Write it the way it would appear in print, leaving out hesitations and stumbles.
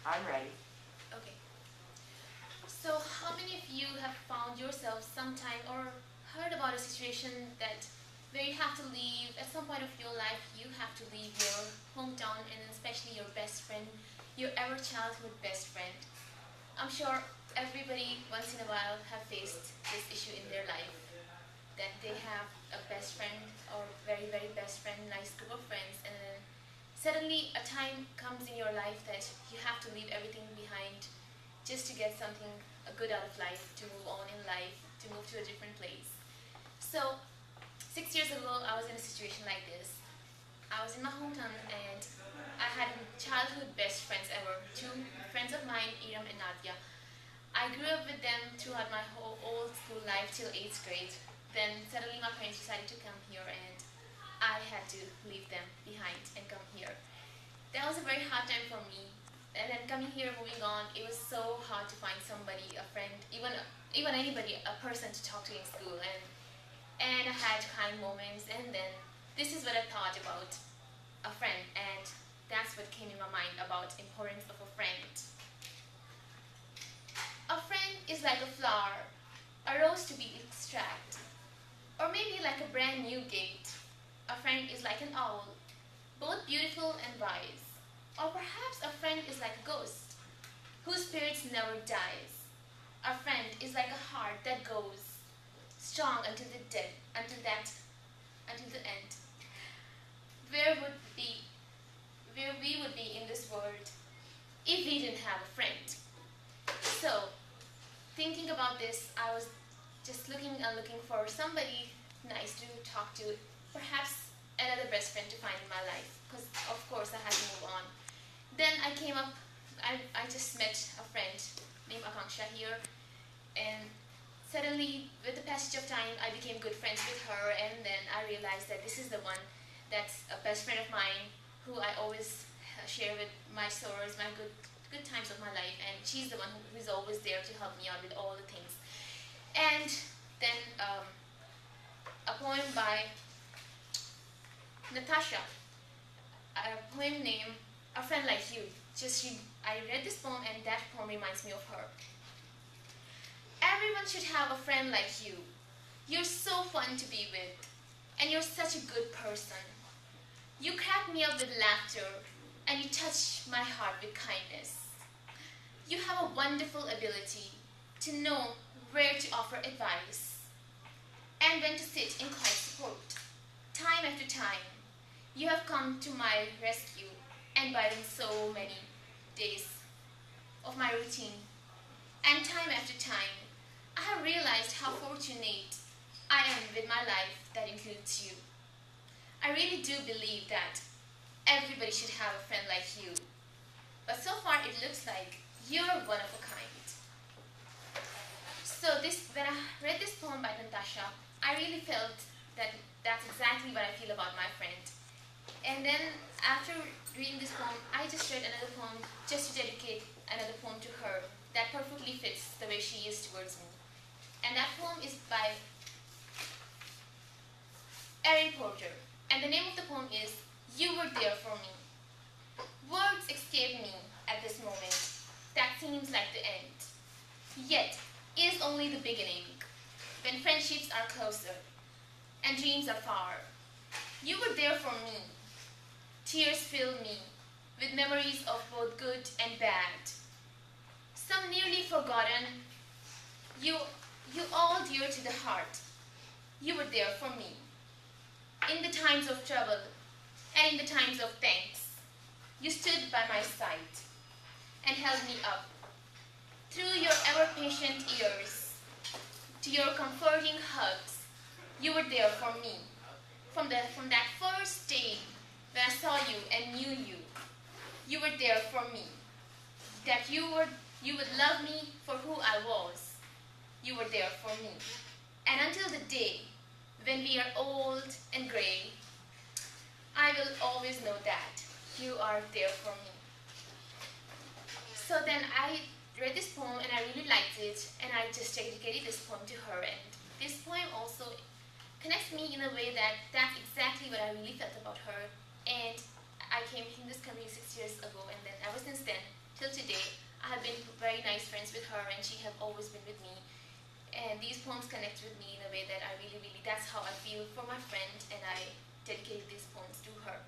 I'm ready. Okay. So, how many of you have found yourself sometime or heard about a situation that where you have to leave at some point of your life, you have to leave your hometown and especially your best friend, your ever childhood best friend? I'm sure everybody once in a while have faced this issue in their life, that they have a best friend or very best friend, nice group of friends, and then suddenly a time comes in your life that you have to leave everything behind just to get something good out of life, to move on in life, to move to a different place. So 6 years ago, I was in a situation like this. I was in my hometown and I had childhood best friends ever, two friends of mine, Iram and Nadia. I grew up with them throughout my whole old school life till 8th grade. Then suddenly my parents decided to come here and I had to leave them behind and come here. That was a very hard time for me. And then coming here, moving on, it was so hard to find somebody, a friend, even anybody, a person to talk to in school. And I had kind moments. And then this is what I thought about a friend, and that's what came in my mind about importance of a friend. A friend is like a flower, a rose to be extracted, or maybe like a brand new gate. A friend is like an owl, both beautiful and wise. Or perhaps a friend is like a ghost, whose spirit never dies. A friend is like a heart that goes strong until the dead, until the end. Where would be, where we would be in this world if we didn't have a friend? So, thinking about this, I was just looking and looking for somebody nice to talk to, perhaps another best friend to find in my life, because of course I had to move on. Then I just met a friend named Akanksha here, and suddenly, with the passage of time, I became good friends with her, and then I realized that this is the one that's a best friend of mine who I always share with my sorrows, my good times of my life, and she's the one who is always there to help me out with all the things. And then a poem by Natasha, a poem named A Friend Like You. I read this poem and that poem reminds me of her. Everyone should have a friend like you. You're so fun to be with, and you're such a good person. You crack me up with laughter, and you touch my heart with kindness. You have a wonderful ability to know where to offer advice and when to sit in quiet support. Time after time, you have come to my rescue and brightened so many days of my routine. And time after time, I have realized how fortunate I am with my life that includes you. I really do believe that everybody should have a friend like you. But so far it looks like you're one of a kind. So when I read this poem by Natasha, I really felt that that's exactly what I feel about my friend. And then after reading this poem, I just read another poem just to dedicate another poem to her that perfectly fits the way she is towards me. And that poem is by Erin Porter. And the name of the poem is You Were There For Me. Words escape me at this moment. That seems like the end. Yet, it is only the beginning. When friendships are closer and dreams are far. You were there for me. Tears filled me with memories of both good and bad. Some nearly forgotten. You all dear to the heart. You were there for me. In the times of trouble and in the times of thanks. You stood by my side and held me up. Through your ever-patient ears, to your comforting hugs, you were there for me. From that first day when I saw you and knew you, you were there for me. That you would love me for who I was. You were there for me. And until the day when we are old and gray, I will always know that you are there for me. So then I read this poem and I really liked it, and I just dedicated this poem to her. And this poem also connects me in a way that that's exactly what I really felt about her. And I came in this country 6 years ago, and then ever since then, till today. I have been very nice friends with her, and she have always been with me. And these poems connect with me in a way that I really, really, that's how I feel for my friend, and I dedicate these poems to her.